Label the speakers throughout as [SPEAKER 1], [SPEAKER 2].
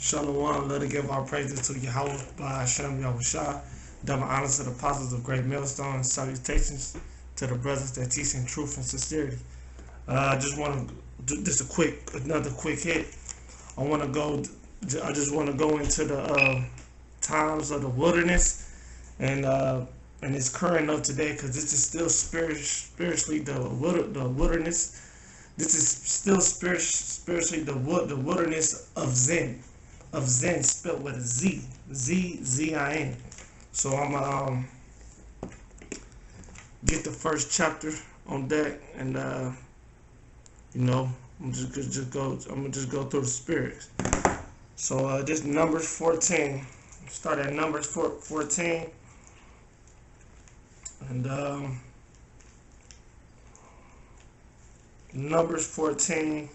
[SPEAKER 1] Shalom, let us give our praises to Yahweh by Hashem Yahushua. Double honors to the apostles of Great Millstone, and salutations to the brothers that teach in truth and sincerity. I just want to do this another quick hit. I just want to go into the times of the wilderness and it's current of today, because this is still spiritually the wilderness. This is still spiritually the wilderness of Zen. Of Zen, spelled with a Z. Z-I-N. So I'm gonna get the first chapter on deck, and I'm gonna just go through the spirits. So this Numbers 14. Start at Numbers 14, and Numbers 14.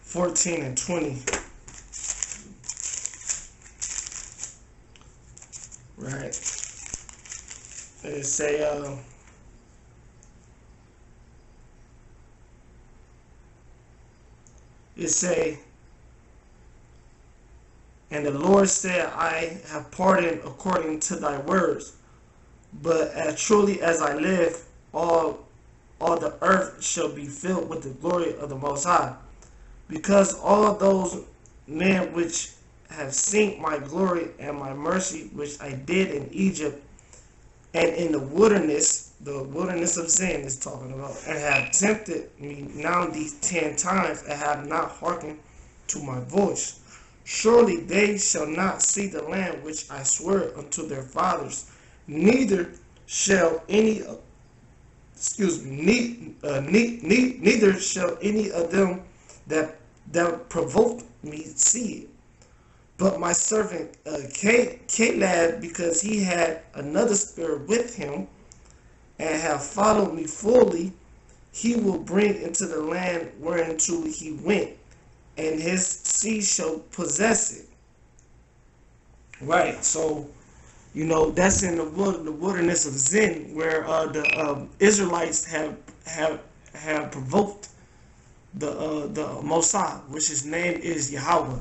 [SPEAKER 1] 14 and 20. Right. It say, and the Lord said, I have pardoned according to thy words, but as truly as I live, all the earth shall be filled with the glory of the Most High. Because all of those men which have seen my glory and my mercy which I did in Egypt and in the wilderness of Zin is talking about, and have tempted me now these 10 times, and have not hearkened to my voice. Surely they shall not see the land which I swear unto their fathers, neither shall any neither shall any of them that provoked me see it. But my servant Caleb, because he had another spirit with him, and have followed me fully, he will bring into the land whereinto he went, and his seed shall possess it. Right. So, that's in the wilderness of Zin, where the Israelites have provoked the Mosai, which his name is Yahweh,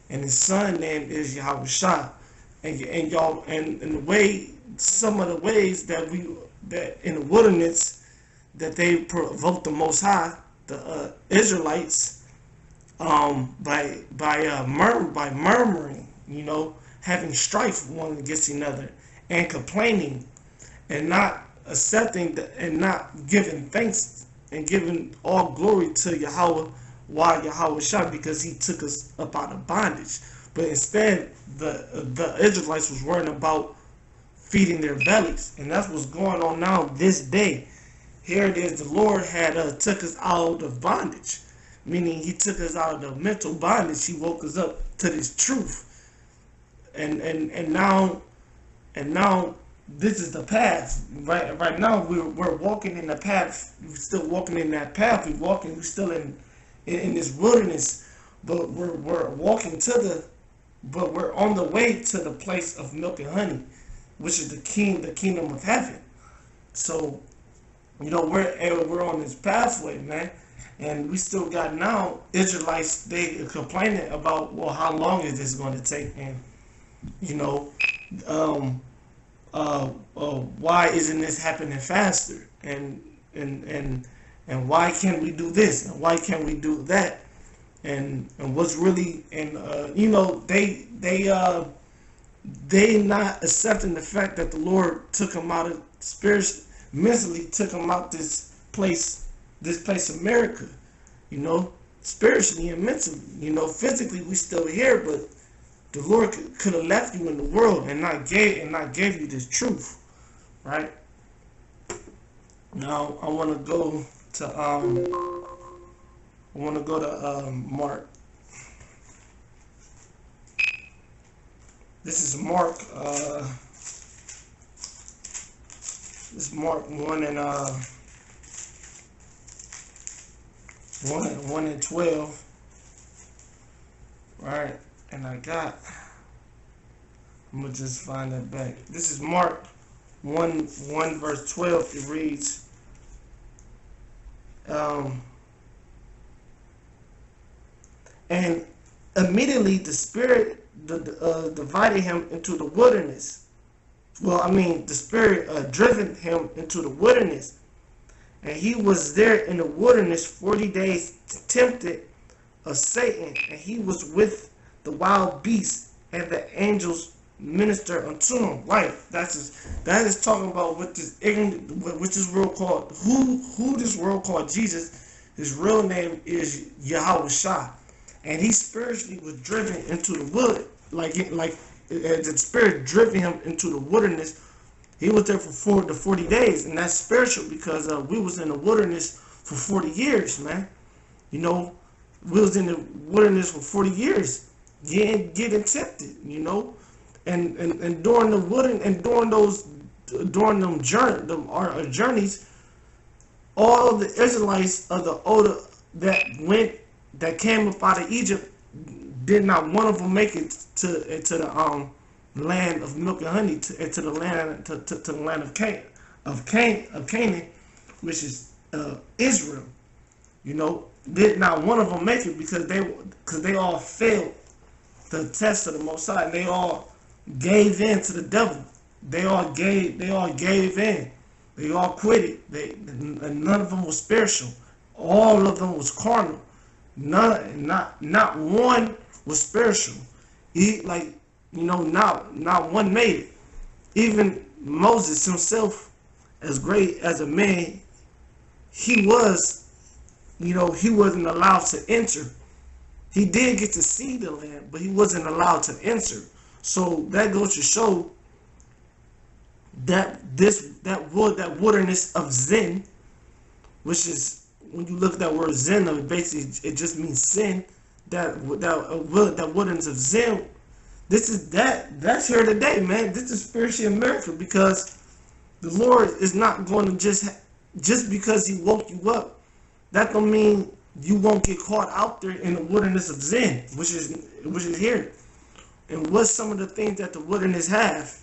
[SPEAKER 1] and his son name is Yahushua, and the way, some of the ways that in the wilderness that they provoked the Most High, the Israelites, by murmuring, having strife one against another, and complaining, and not accepting and not giving thanks and giving all glory to Yahweh, why Yahweh shot, because he took us up out of bondage. But instead, the Israelites was worrying about feeding their bellies, and that's what's going on now this day. Here it is, the Lord had took us out of bondage, meaning he took us out of the mental bondage. He woke us up to this truth, and now this is the path. Right now we're walking in the path. We're still walking in that path. We're still in this wilderness, but we're on the way to the place of milk and honey, which is the kingdom of heaven. So we're on this pathway, man, and we still got now Israelites. They are complaining about, well, how long is this going to take, and why isn't this happening faster, and why can't we do this, and why can't we do that, and what's really, and they not accepting the fact that the Lord took them out of mentally took them out this place America, spiritually and mentally. Physically we still here, but the Lord could have left you in the world and not gave you this truth, right? Now I want to go to Mark. This is Mark. This is Mark 1 and 1 and 12, right? And I'm gonna just find that back. This is Mark 1 verse 12. It reads, And immediately the Spirit divided him into the wilderness. Well, I mean, the Spirit driven him into the wilderness. And he was there in the wilderness 40 days tempted of Satan. And he was with the wild beasts, and the angels minister unto him. Right. That is talking about what this ignorant, what this world called, who this world called Jesus. His real name is Yahweh Shah. And he spiritually was driven into the wood, like the Spirit driven him into the wilderness. He was there for 40 days, and that's spiritual because we was in the wilderness for 40 years, man. You know, we was in the wilderness for 40 years, getting tempted, you know, and during the wilderness and during them journeys, all of the Israelites of the older that came up out of Egypt, did not one of them make it to the land of milk and honey, to the land of Canaan, which is Israel. You know, did not one of them make it because they all failed the test of the Most High. And they all gave in to the devil. They all gave in. They all quit it. And none of them was spiritual. All of them was carnal. Not one was spiritual. Not one made it. Even Moses himself, as great as a man he was, he wasn't allowed to enter. He did get to see the land, but he wasn't allowed to enter. So that goes to show that that wilderness of Zin, which is, when you look at that word Zin, basically it just means sin. That wilderness of Zin, that's here today, man. This is spiritually America, because the Lord is not going to just because He woke you up, that don't mean you won't get caught out there in the wilderness of Zin, which is here. And what's some of the things that the wilderness have?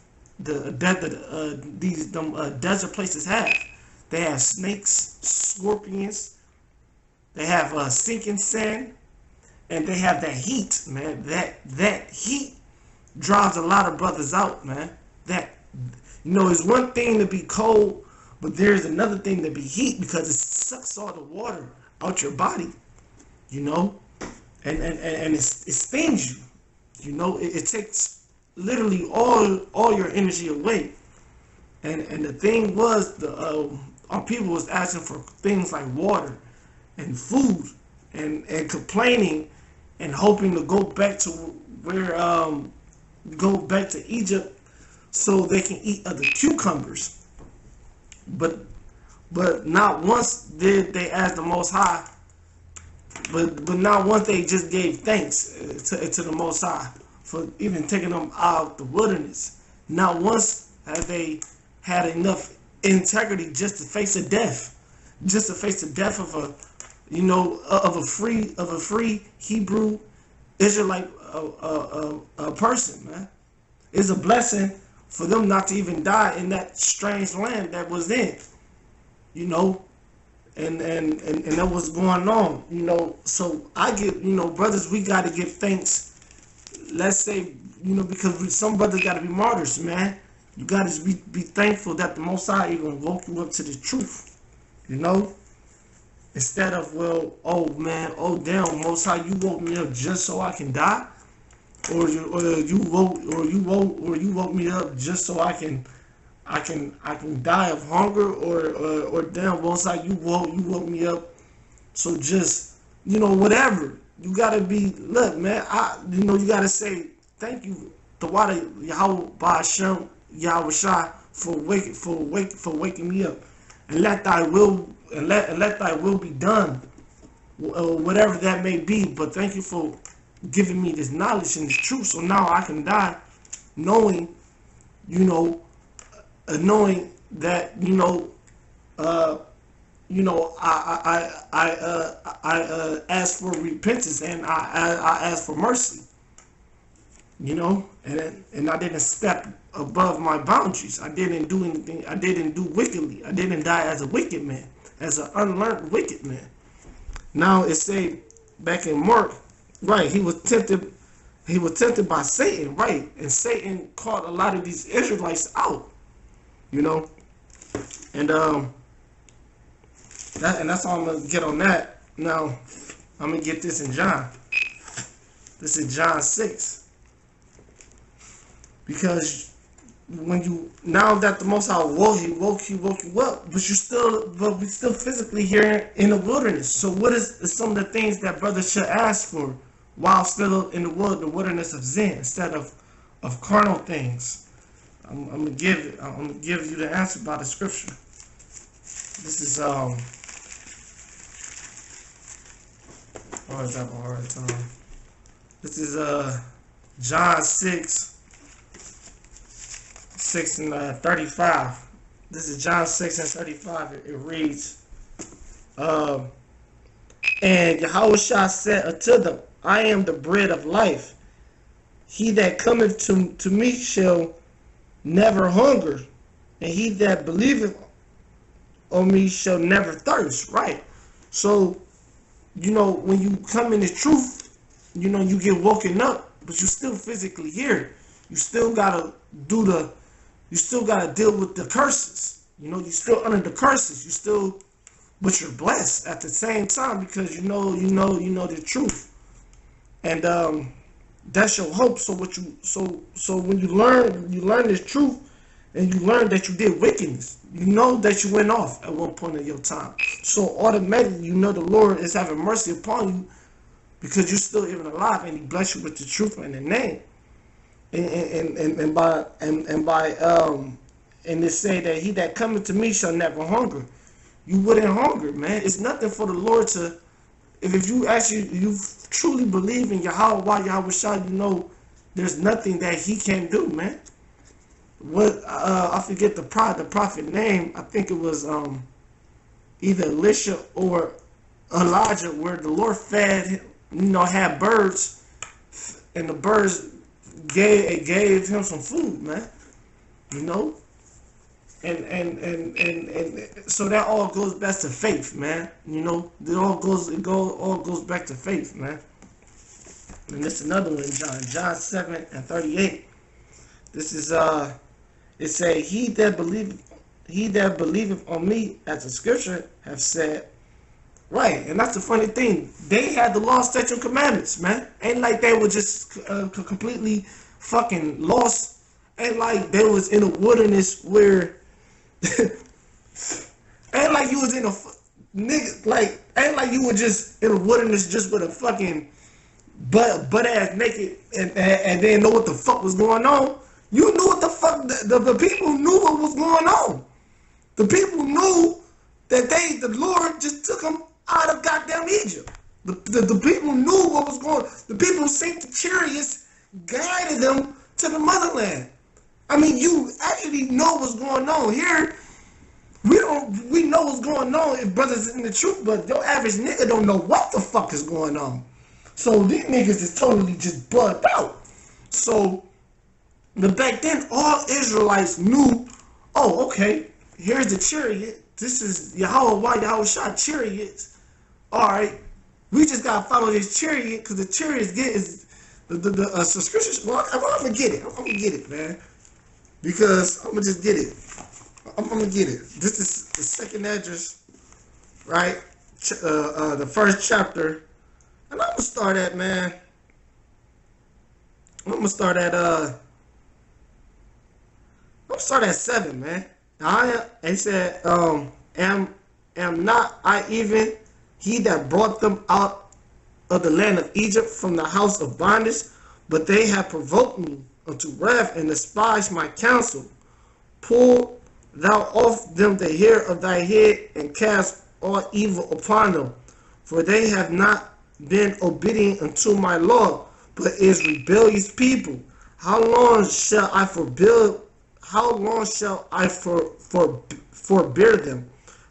[SPEAKER 1] These desert places have. They have snakes, scorpions. They have sinking sand, and they have that heat, man. That heat drives a lot of brothers out, man. It's one thing to be cold, but there's another thing to be heat, because it sucks all the water out your body, and it stings you. It takes literally all your energy away. And the thing was, our people was asking for things like water and food, and complaining and hoping to go back to Egypt so they can eat other cucumbers. But not once did they ask the Most High. But not once they just gave thanks to the Most High for even taking them out of the wilderness. Not once have they had enough integrity just to face a death, of a free Hebrew Israelite person, man. It's a blessing for them not to even die in that strange land that was in, and that was going on, So I get, brothers, we got to give thanks. Let's say, because some brothers got to be martyrs, man. You got to be thankful that the Most High even woke you up to the truth, instead of, well, oh man, oh damn, Most High, you woke me up just so I can die, or you woke me up just so I can die of hunger, or damn, Most High, you woke me up, so just, whatever. You gotta be, look, man, you gotta say thank you to Yahweh Ba'ashem, Yahweh Shai, for waking me up, and let thy will be done, whatever that may be. But thank you for giving me this knowledge and this truth, so now I can die knowing that I ask for repentance, and I ask for mercy, and I didn't step above my boundaries. I didn't do anything. I didn't do wickedly. I didn't die as a wicked man, as an unlearned wicked man. Now it say back in Mark, right. He was tempted by Satan, right? And Satan caught a lot of these Israelites out, you know. And that's all I'm gonna get on that. Now I'm gonna get this in John. This is John 6. Because when you, now that the Most High woke you up, but we still physically here in the wilderness. So what is some of the things that brothers should ask for while still in the wilderness of Zen, instead of carnal things? I'm gonna give you the answer by the scripture. This is always have a hard time. This is John 6 and 35. This is John 6 and 35. It reads, and Yahushua said unto them, I am the bread of life. He that cometh to me shall never hunger, and he that believeth on me shall never thirst. Right? So, you know, when you come in the truth, you know, you get woken up, but you still physically here. You still gotta you still gotta deal with the curses. You know, you still under the curses. You still, but you're blessed at the same time, because you know the truth. And that's your hope. So when you learn this truth, and you learn that you did wickedness, you know that you went off at one point in your time. So automatically, you know the Lord is having mercy upon you, because you're still even alive, and He bless you with the truth and the name. And it say that he that cometh to me shall never hunger. You wouldn't hunger, man. It's nothing for the Lord to, if you truly believe in Yahweh Shai, you know there's nothing that He can't do, man. What I forget the prophet name. I think it was either Elisha or Elijah, where the Lord fed, had birds, and the birds gave him some food, man. And so that all goes back to faith, man. It all goes back to faith, man. And this is another one, John 7 and 38. This is it say, he that believeth on me, as the scripture have said. Right, and that's the funny thing. They had the law, statutes, and commandments, man. Ain't like they were just completely fucking lost. Ain't like they was in a wilderness where ain't like you was in a nigga, like ain't like you were just in a wilderness just with a fucking butt ass naked and didn't know what the fuck was going on. You knew what the fuck. The people knew what was going on. The people knew that the Lord just took them out of goddamn Egypt. The people knew what was going on. The people sent the chariots, guided them to the motherland. I mean, you actually know what's going on. Here, we know what's going on if brothers in the truth, but your average nigga don't know what the fuck is going on. So these niggas is totally just bugged out. So, but back then, all Israelites knew, oh, okay, here's the chariot. This is Yahweh Shai chariots. All right, we just gotta follow this chariot, because the chariot is the subscription. Well, I'm gonna get it. I'm gonna get it, man, because I'm gonna just get it. I'm gonna get it. This is the second address, right? The first chapter, and I'm gonna start at, man. I'm gonna start at 7, man. He said, am not I even he that brought them out of the land of Egypt from the house of bondage? But they have provoked me unto wrath and despised my counsel. Pull thou off them the hair of thy head, and cast all evil upon them. For they have not been obedient unto my law, but is rebellious people. How long shall I forbear them,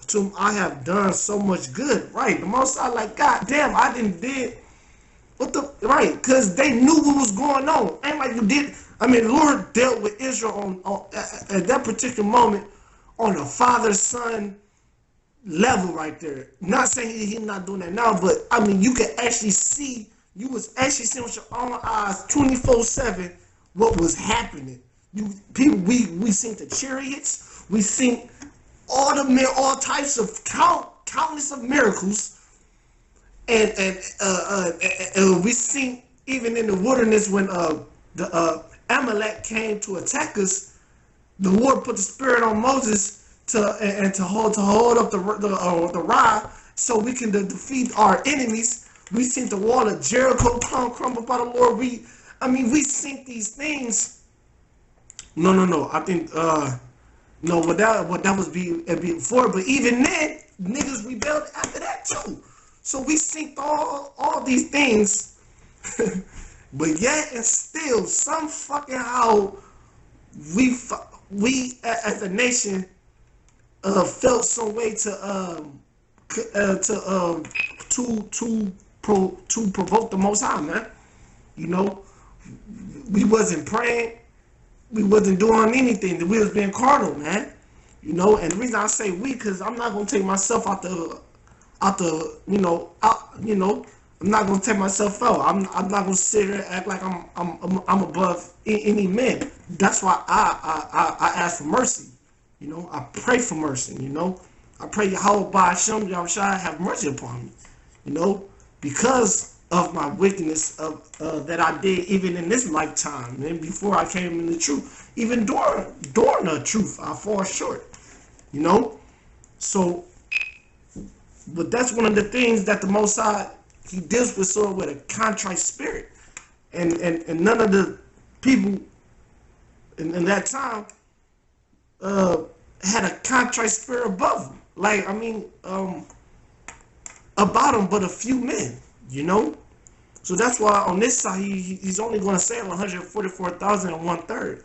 [SPEAKER 1] to whom I have done so much good? Right, the most I like, God damn, I did what the right, because they knew what was going on. Ain't like you did. I mean, the Lord dealt with Israel at that particular moment on a father-son level right there. Not saying he's not doing that now, but I mean, you can actually see You was actually seeing with your own eyes 24/7 what was happening. We seen the chariots, we seen all types of countless of miracles, and we seen even in the wilderness when the Amalek came to attack us. The Lord put the spirit on Moses to hold up the rod so we can defeat our enemies. We seen the wall of Jericho crumble by the Lord. We seen these things. No. I think no, what that was before. But even then, niggas rebelled after that too. So we seen all these things, but yet and still, some fucking how we as a nation felt some way to provoke the Most High, man. You know, we wasn't praying, we wasn't doing anything. We was being carnal, man. You know, and the reason I say we, cause I'm not gonna take myself out the I'm not gonna take myself out. I'm not gonna sit here and act like I'm above any man. That's why I ask for mercy. You know, I pray for mercy. You know, I pray Yahweh Ba'ashem Yahushua have mercy upon me. You know, because of my wickedness that I did even in this lifetime and before I came in the truth. Even during the truth, I fall short. You know, so. But that's one of the things that the Most High, he deals with sort of with a contrite spirit. And none of the people in that time had a contrite spirit above them. Like, about them, but a few men, you know? So that's why on this side, he's only going to save 144,000 and 1/3.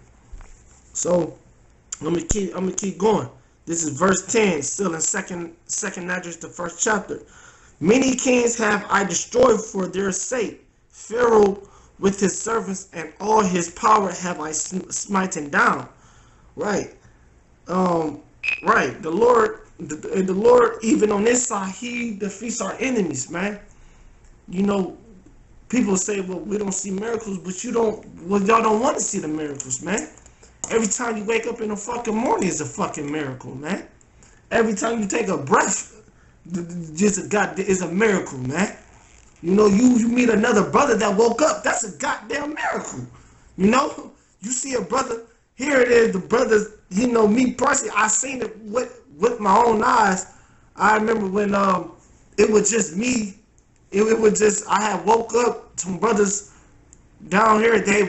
[SPEAKER 1] So I'm gonna keep going. This is verse 10, still in second Esdras, the first chapter. Many kings have I destroyed for their sake. Pharaoh with his servants and all his power have I smitten down. Right. Right. The Lord, even on this side, he defeats our enemies, man. You know, people say, well, we don't see miracles, but y'all don't want to see the miracles, man. Every time you wake up in the fucking morning is a fucking miracle, man. Every time you take a breath, is a miracle, man. You know, you meet another brother that woke up, that's a goddamn miracle. You know, you see a brother, here it is, the brothers, you know, me personally, I seen it with my own eyes. I remember when it was just me, it was just, I had woke up, some brothers down here, they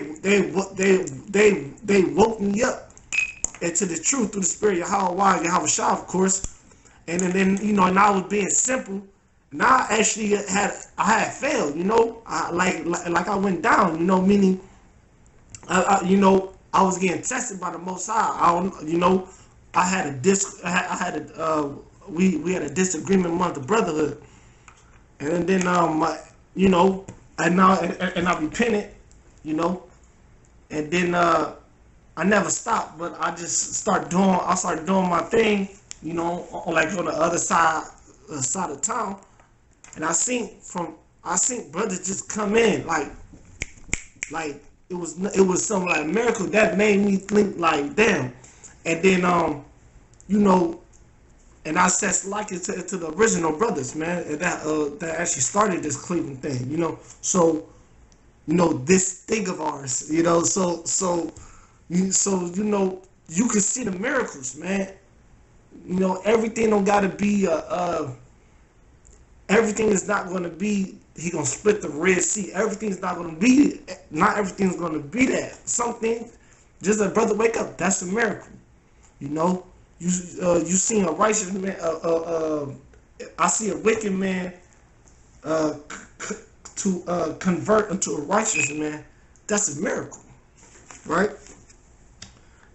[SPEAKER 1] woke me up into the truth through the spirit of Yahweh, of course. And then you know, and I was being simple. Now I actually had failed, you know, like I went down, you know, meaning, you know, I was getting tested by the Most High. You know, we had a disagreement among the brotherhood, and then you know, and I repented. You know, and then I never stopped, but I started doing my thing, you know, like on the other side of town, and I seen brothers just come in like it was something like a miracle that made me think like, damn. And then you know, and I said like it to the original brothers, man, and that actually started this Cleveland thing, you know. So you know, this thing of ours, you know, so you know, you can see the miracles, man. You know, everything don't gotta be everything is not gonna be he gonna split the Red Sea. Not everything's gonna be that. Something, just a brother wake up, that's a miracle. You know, you seen a righteous man, I see a wicked man to convert into a righteous man. That's a miracle, right?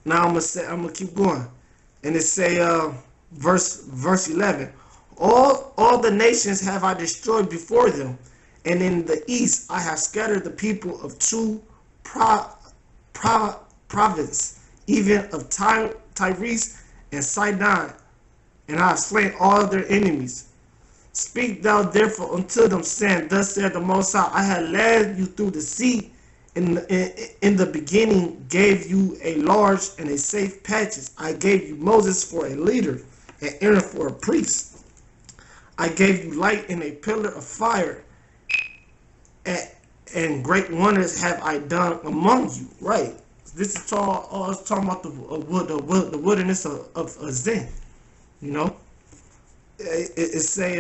[SPEAKER 1] Now I'm gonna keep going, and it say verse 11. All the nations have I destroyed before them, and in the east I have scattered the people of two province, even of Tyrese and Sidon, and I have slain all their enemies. Speak thou therefore unto them, saying, Thus saith the Most High, I have led you through the sea. In the beginning gave you a large and a safe passage. I gave you Moses for a leader and Aaron for a priest. I gave you light in a pillar of fire, and great wonders have I done among you. Right. This is talking about the wilderness of Zin. You know, it say,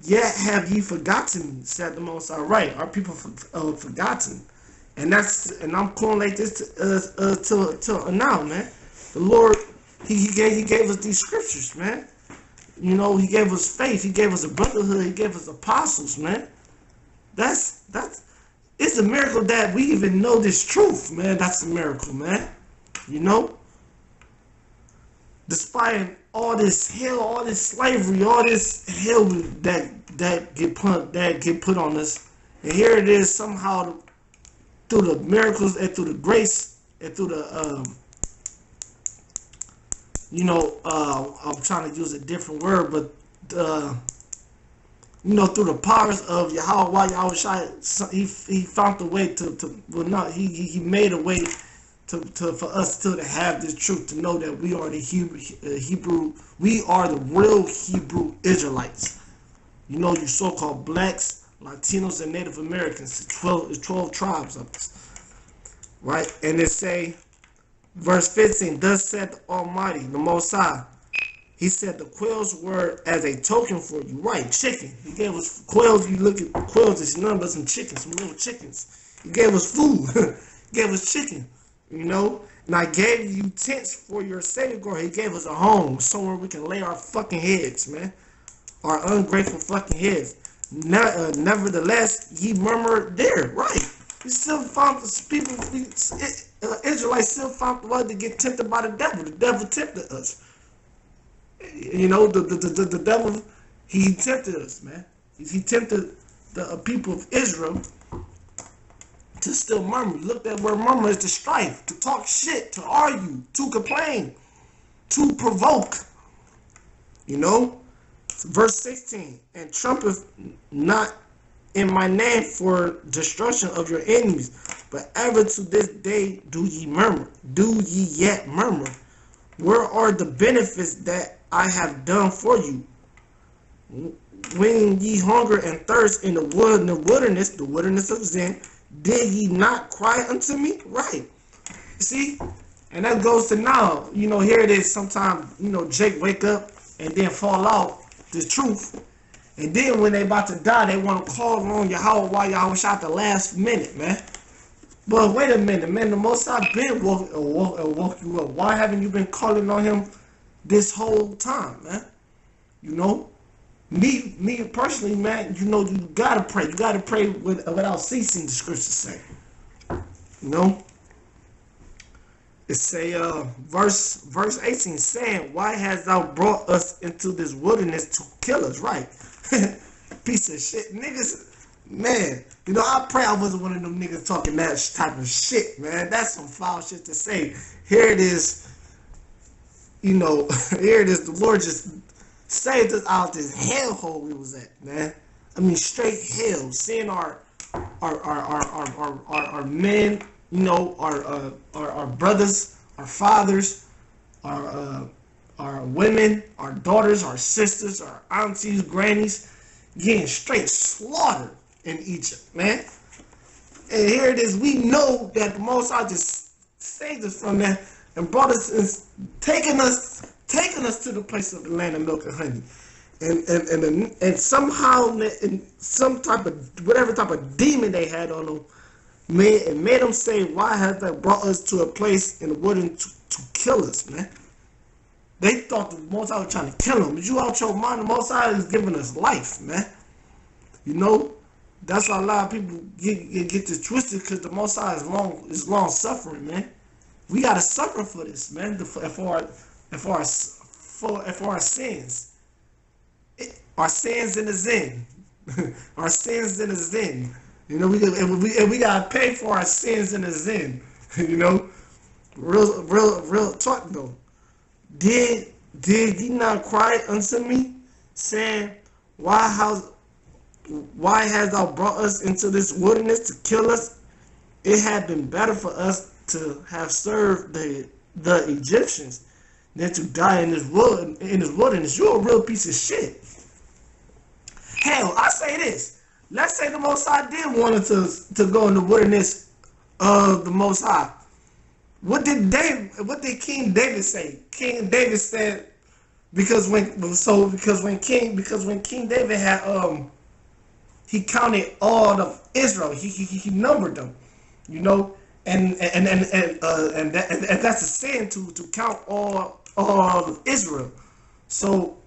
[SPEAKER 1] yet have ye forgotten me, said the Most High. Right, our people forgotten, and I'm correlate this to now, man. The Lord, he gave us these scriptures, man. You know, he gave us faith, he gave us a brotherhood, he gave us apostles, man. That's it's a miracle that we even know this truth, man. That's a miracle, man. You know, despite all this hell, all this slavery, all this hell that get put on us, and here it is somehow through the miracles and through the grace and through the I'm trying to use a different word, but through the powers of Yahweh Yahushua, he found a way he made a way for us to have this truth, to know that we are the Hebrew, we are the real Hebrew Israelites. You know, you so-called blacks, Latinos, and Native Americans, 12 tribes of us, right? And it say, verse 15, thus said the Almighty, the Most High, he said the quails were as a token for you, right? Chicken. He gave us quails. You look at quails, it's nothing but some chickens, some little chickens. He gave us food. He gave us chicken, you know. And I gave you tents for your Savior. He gave us a home, somewhere we can lay our fucking heads, man. Our ungrateful fucking heads. Nevertheless, ye murmured there, right? We still found the people, Israelites still found the way to get tempted by the devil. The devil tempted us. You know, the devil, he tempted us, man. He tempted the people of Israel to still murmur. Look, that word murmur is to strife, to talk shit, to argue, to complain, to provoke. You know, verse 16, and trumpet not in my name for destruction of your enemies, but ever to this day do ye murmur. Do ye yet murmur? Where are the benefits that I have done for you? When ye hunger and thirst in the wilderness of Zin, did ye not cry unto me? Right. See? And that goes to now. You know, here it is. Sometimes, Jake wake up and then fall out the truth. And then when they about to die, they want to call on Yahweh Yahushua at the last minute, man. But wait a minute, man. The Most High been woke you up. Why haven't you been calling on him this whole time, man? You know, me personally, man, you gotta pray. You gotta pray without ceasing, the scriptures say. You know, it say, verse 18, saying, why hast thou brought us into this wilderness to kill us? Right. Piece of shit, niggas. Man, I pray I wasn't one of them niggas talking that type of shit, man. That's some foul shit to say. Here it is. Here it is. The Lord just saved us out this hellhole we was at, man. I mean, straight hell. Seeing our men, our brothers, our fathers, our women, our daughters, our sisters, our aunties, grannies, getting straight slaughtered in Egypt, man. And here it is. We know that the Most High just saved us from that and brought us and taken us to the place of the land of milk and honey. And somehow, in some type of, whatever type of demon they had on them, made them say, why has that brought us to a place in the wilderness to kill us, man? They thought the Most High was trying to kill them. But you out your mind, the Most High is giving us life, man. That's why a lot of people get this twisted, because the Most High is long suffering, man. We gotta suffer for this, man. For our sins, our sins in the Zen, our sins in the Zen. We gotta pay for our sins in the Zen. Real talk though. Did ye not cry unto me, saying, why hast thou brought us into this wilderness to kill us? It had been better for us to have served the Egyptians than to die in this wilderness. You're a real piece of shit. Hell, I say this. Let's say the Most High did want us to go in the wilderness of the Most High. What did King David say? King David said, because when King David had he counted all of Israel. He numbered them, you know, and that's a sin to count all of Israel. So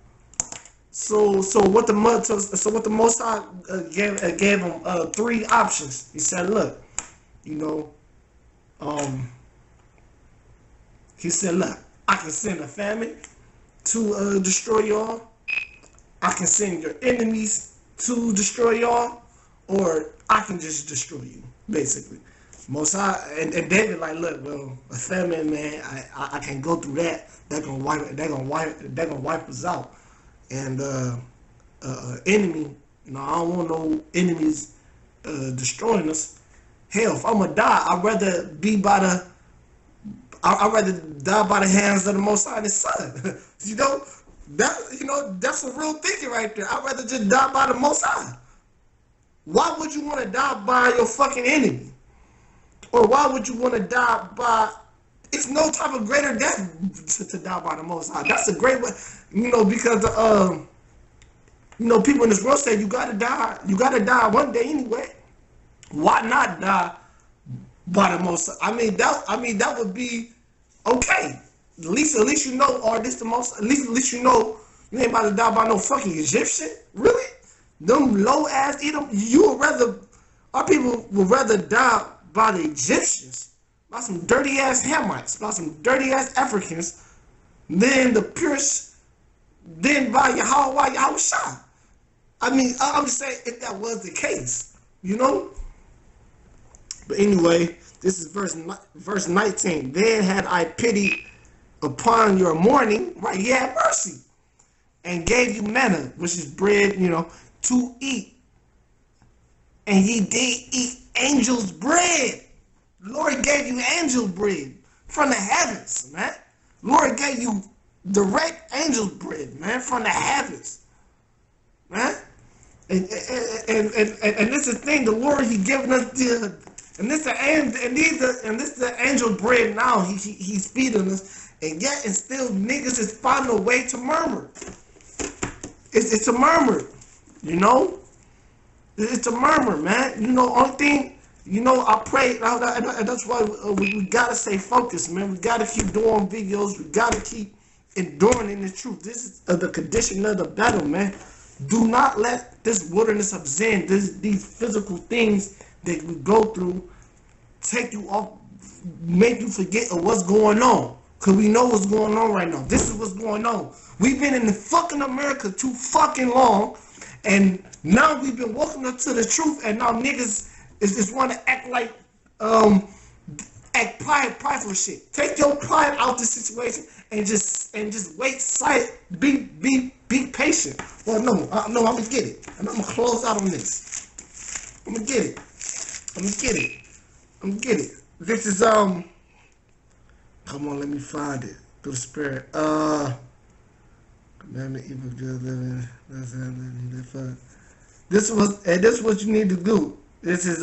[SPEAKER 1] what the Most High gave him 3 options. He said, look, you know, he said, look, I can send a famine to destroy y'all. I can send your enemies to destroy y'all, or I can just destroy you, basically. Most High and David like, look, well, a famine, man, I can't go through that. They're gonna wipe us out. And enemy, you know, I don't want no enemies destroying us. Hell, if I'm gonna die, I'd rather die by the hands of the Most High and His Son. That's a real thinking right there. I'd rather just die by the Most High. Why would you want to die by your fucking enemy? Or why would you want to die by... It's no type of greater death to die by the Most High. That's a great way, because people in this world say you gotta die. You gotta die one day anyway. Why not die by the Most High? I mean that would be okay. At least you know, or this the most. At least you know you ain't about to die by no fucking Egyptian. Really? Them low ass Edom. Our people would rather die by the Egyptians, by some dirty ass Hamites, by some dirty ass Africans, than the purest, than by Yahushua. I mean, I'm just saying if that was the case, you know. But anyway, this is verse 19. Then had I pity upon your mourning, right? He had mercy and gave you manna, which is bread, to eat. And ye did eat angels' bread. The Lord gave you angel bread from the heavens, man. The Lord gave you direct angel bread, man, from the heavens, man. And this is the thing, the Lord, He given us this is the angel bread now. He's feeding us. And yet, and still, niggas is finding a way to murmur. It's a murmur, It's a murmur, man. Only thing, I pray, and that's why we gotta stay focused, man. We gotta keep doing videos. We gotta keep enduring in the truth. This is the condition of the battle, man. Do not let this wilderness of sin, these physical things that we go through, take you off, make you forget of what's going on. Because we know what's going on right now. This is what's going on. We've been in the fucking America too fucking long. And now we've been walking up to the truth. And now niggas is want to act like, act prideful shit. Take your pride out the situation and just wait, silent, be patient. Well, no, I'm going to get it. And I'm going to close out on this. I'm going to get it. This is, come on, let me find it through the Spirit. Commandment, evil, just living. This is what you need to do. This is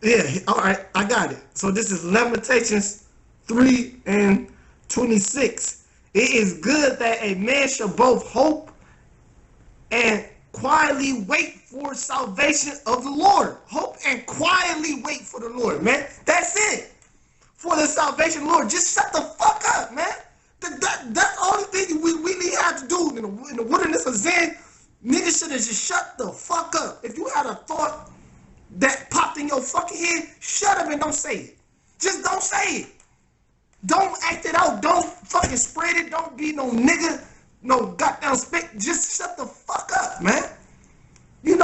[SPEAKER 1] yeah, all right, I got it. So this is Lamentations 3:26. It is good that a man shall both hope and quietly wait for salvation of the Lord. Hope and quietly wait for the Lord, man. That's it. For the salvation of the Lord. Just shut the fuck up, man. That's the only thing we really have to do in the wilderness of Zen. Niggas should have just shut the fuck up. If you had a thought that popped in your fucking head, shut up and don't say it. Just don't say it. Don't act it out. Don't fucking spread it. Don't be no nigga, no goddamn spit. Just shut the fuck up, man.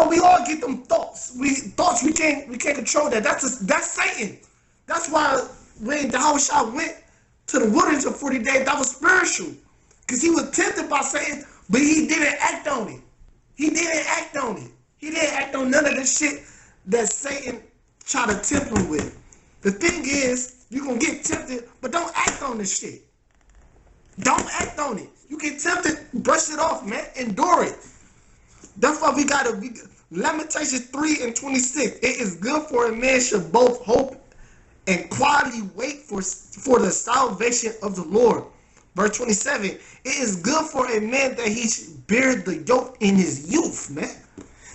[SPEAKER 1] know, we all get them thoughts. Thoughts we can't control that. That's Satan. That's why when the Yahushua went to the wilderness for 40 days, that was spiritual. Because he was tempted by Satan, but he didn't act on it. He didn't act on it. He didn't act on none of the shit that Satan tried to tempt him with. The thing is, you're going to get tempted, but don't act on this shit. Don't act on it. You get tempted, brush it off, man. Endure it. That's why we got to, Lamentations 3:26. It is good for a man should both hope and quietly wait for the salvation of the Lord. Verse 27. It is good for a man that he should bear the yoke in his youth, man.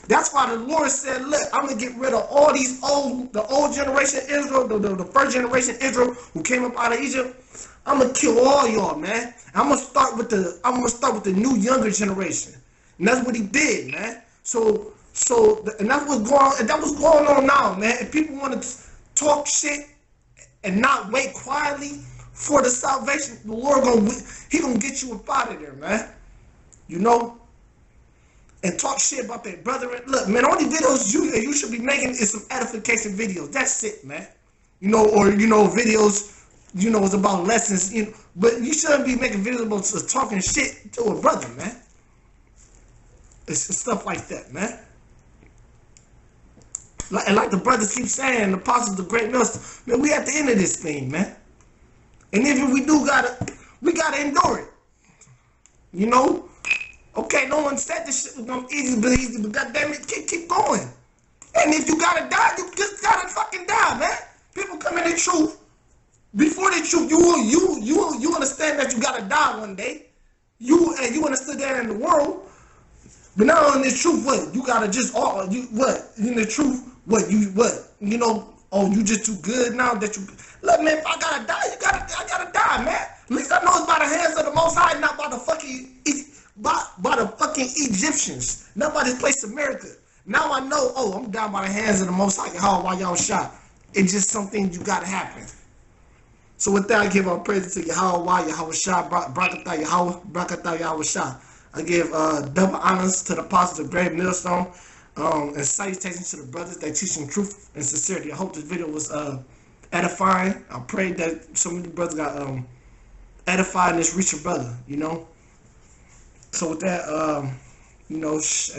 [SPEAKER 1] That's why the Lord said, look, I'm going to get rid of all these the old generation Israel, the first generation Israel who came up out of Egypt. I'm going to kill all y'all, man. I'm going to start with the new younger generation. And that's what he did, man. And that was going on now, man. If people want to talk shit and not wait quietly for the salvation, the Lord he gonna get you up out of there, man. You know? And talk shit about their brethren. Look, man, only videos you should be making is some edification videos. That's it, man. You know, or videos, it's about lessons, but you shouldn't be making videos about talking shit to a brother, man. It's stuff like that, man. Like the brothers keep saying, the apostles, the great ministers, man, we at the end of this thing, man. And if we do we gotta endure it. You know? Okay, no one said this shit was gonna be easy, but goddamn it, keep going. And if you gotta die, you just gotta fucking die, man. People come in the truth. Before the truth, you understand that you gotta die one day. You understood that in the world. But now in the truth, what? You gotta just in the truth, you just too good now that you look, man, if I gotta die, I gotta die, man. At least I know it's by the hands of the Most High, not by the fucking Egyptians, not by this place America. Now I know, I'm down by the hands of the Most High, while y'all shot. It's just something you gotta happen. So with that, I give our praise to Yahweh, Yahushua, Barakatah Yahweh, Barakatah Yahushua. I give double honors to the apostles of Great Millstone, and salutations to the brothers that teach in truth and sincerity. I hope this video was edifying. I pray that some of the brothers got edified and this reach your brother, So with that,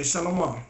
[SPEAKER 1] shalom.